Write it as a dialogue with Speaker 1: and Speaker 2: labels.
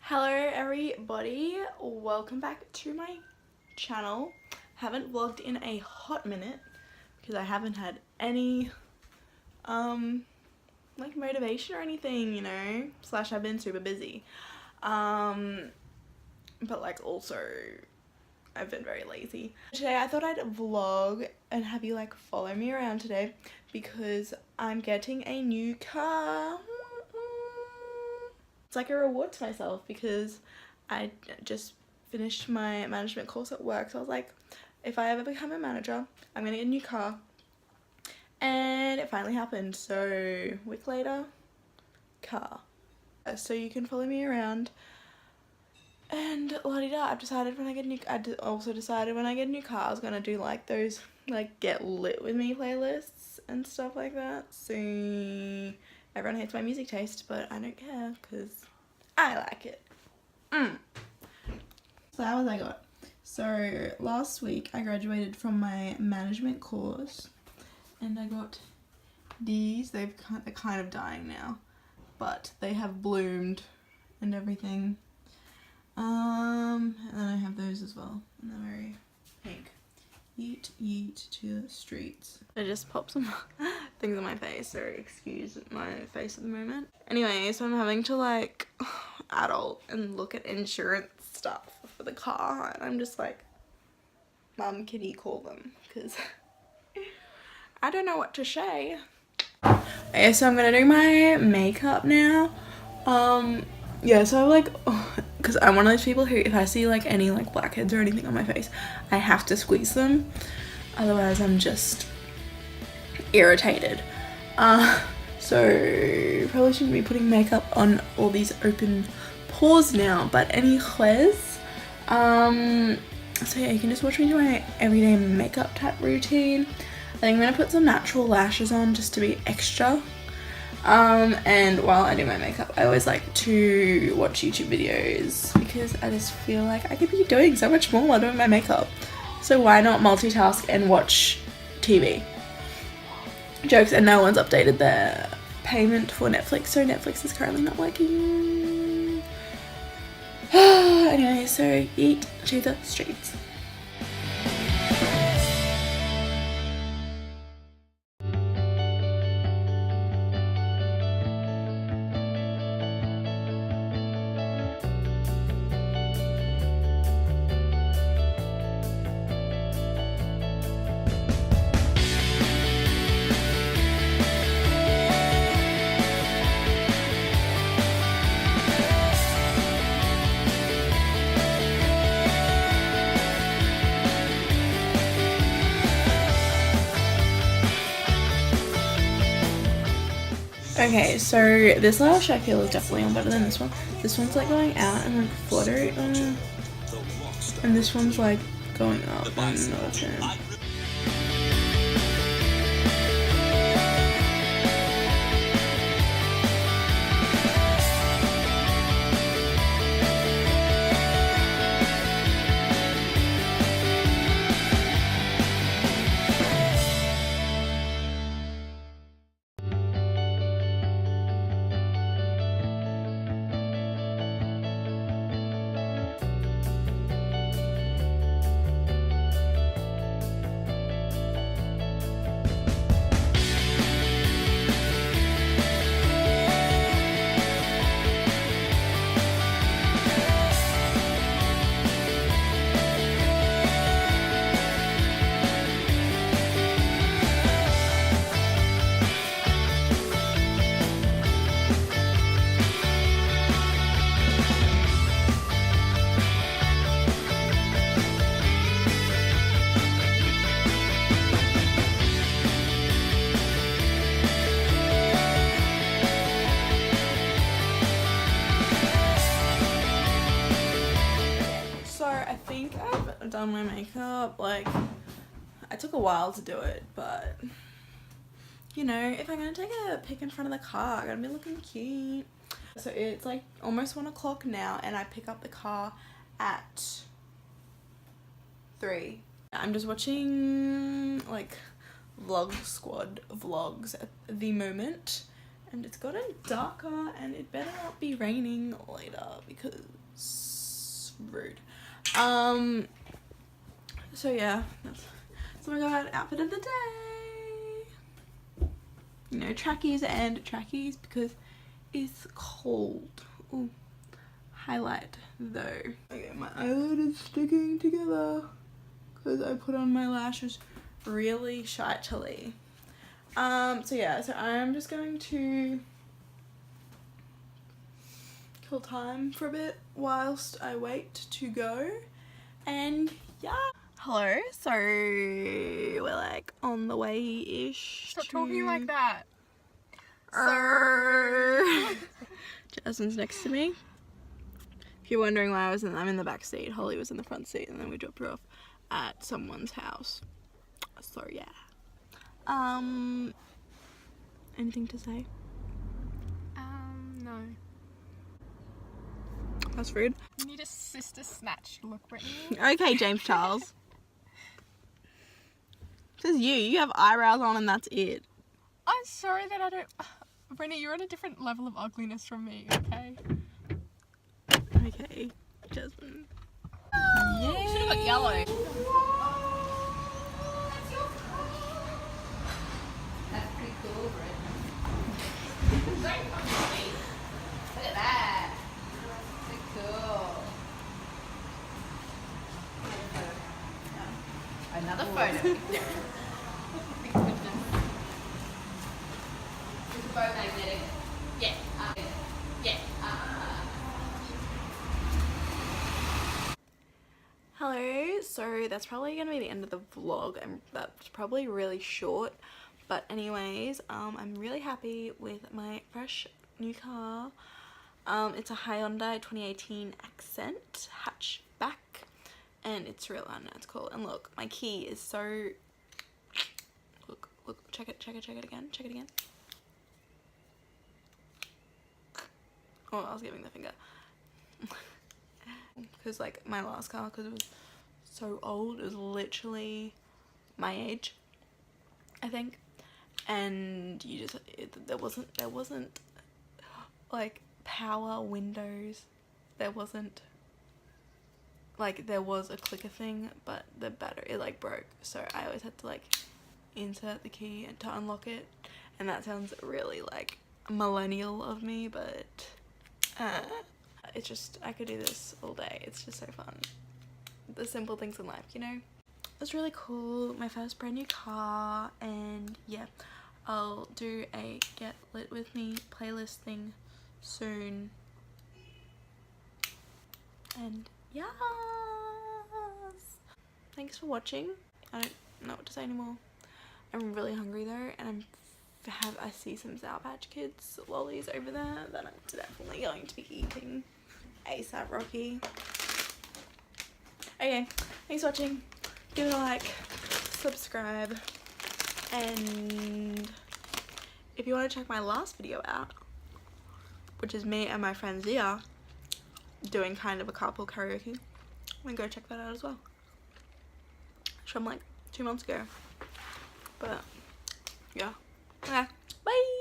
Speaker 1: Hello everybody, welcome back to my channel. Haven't vlogged in a hot minute because I haven't had any like motivation or anything, you know, slash I've been super busy, but like also I've been very lazy. Today I thought I'd vlog and have you like follow me around today because I'm getting a new car. It's like a reward to myself because I just finished my management course at work, so I was like, if I ever become a manager, I'm gonna get a new car. And it finally happened. So a week later, car. So you can follow me around. And la-di-da, I've decided when I get a new, also decided when I get a new car I was gonna do like those like get lit with me playlists and stuff like that. So everyone hates my music taste, but I don't care because I like it. So how was I got? So last week I graduated from my management course and I got these. They're kind of dying now, but they have bloomed and everything. And then I have those as well, and they're very pink. Yeet yeet to the streets. I just popped some things on my face, so excuse my face at the moment. Anyway, so I'm having to like adult and look at insurance stuff for the car, and I'm just like, Mum, can you call them? Because I don't know what to say. Okay, so I'm gonna do my makeup now. Yeah, so like, because I'm one of those people who if I see like any like blackheads or anything on my face, I have to squeeze them, otherwise I'm just irritated. So probably shouldn't be putting makeup on all these open pores now, but anyways, so yeah, you can just watch me do my everyday makeup type routine. I think I'm gonna put some natural lashes on just to be extra. And while I do my makeup, I always like to watch YouTube videos because I just feel like I could be doing so much more while doing my makeup. So why not multitask and watch TV? Jokes, and no one's updated their payment for Netflix, so Netflix is currently not working. Anyway, so eat to the streets. Okay, so this lash I feel is definitely on better than this one. This one's like going out and like fluttery, and this one's like going up and not a turn. I've done my makeup. Like, I took a while to do it, but you know, if I'm gonna take a pic in front of the car, I'm gonna be looking cute. So it's like almost 1 o'clock now and I pick up the car at 3. I'm just watching like Vlog Squad vlogs at the moment, and it's gotten darker, and it better not be raining later because rude. So yeah, that's my outfit of the day. You know, trackies and trackies because it's cold. Ooh, highlight though. Okay, my eyelid is sticking together because I put on my lashes really shitily. So yeah, so I'm just going to kill time for a bit whilst I wait to go, and yeah. Hello, so we're like on the way-ish.
Speaker 2: Stop talking like that.
Speaker 1: Jasmine's next to me. If you're wondering why I'm in the back seat, Holly was in the front seat, and then we dropped her off at someone's house. So yeah. Anything to say?
Speaker 2: No.
Speaker 1: That's rude.
Speaker 2: You need a sister snatch look, Brittany.
Speaker 1: Okay, James Charles. Says you have eyebrows on and that's it.
Speaker 2: I'm sorry that I don't... Brittany, you're on a different level of ugliness from me, okay?
Speaker 1: Okay, Jasmine.
Speaker 2: Yeah. You should have got yellow.
Speaker 3: That's pretty cool, Britt. Don't come to me. Look at that. So cool. Another photo. Is the boat magnetic? Yeah. Yeah.
Speaker 1: Hello, so that's probably gonna be the end of the vlog, and that's probably really short, but anyways, I'm really happy with my fresh new car. It's a Hyundai 2018 Accent hatchback, and it's real, I don't know, it's cool. And look, my key is so, look, check it again. Oh, I was giving the finger. Because like my last car, because it was so old, it was literally my age, I think, and you just there wasn't like power windows, there wasn't like, there was a clicker thing, but the battery, it like broke, so I always had to like insert the key and to unlock it, and that sounds really like millennial of me, but it's just, I could do this all day. It's just so fun. The simple things in life, you know? It was really cool. My first brand new car, and yeah, I'll do a Get Lit With Me playlist thing soon. And yes! Thanks for watching. I don't know what to say anymore. I'm really hungry though, and I see some Sour Patch Kids lollies over there that I'm definitely going to be eating. ASAP Rocky. Okay, thanks for watching. Give it a like, subscribe, and if you want to check my last video out, which is me and my friend Zia doing kind of a carpool karaoke, then go check that out as well. From like 2 months ago. But yeah. Okay, bye.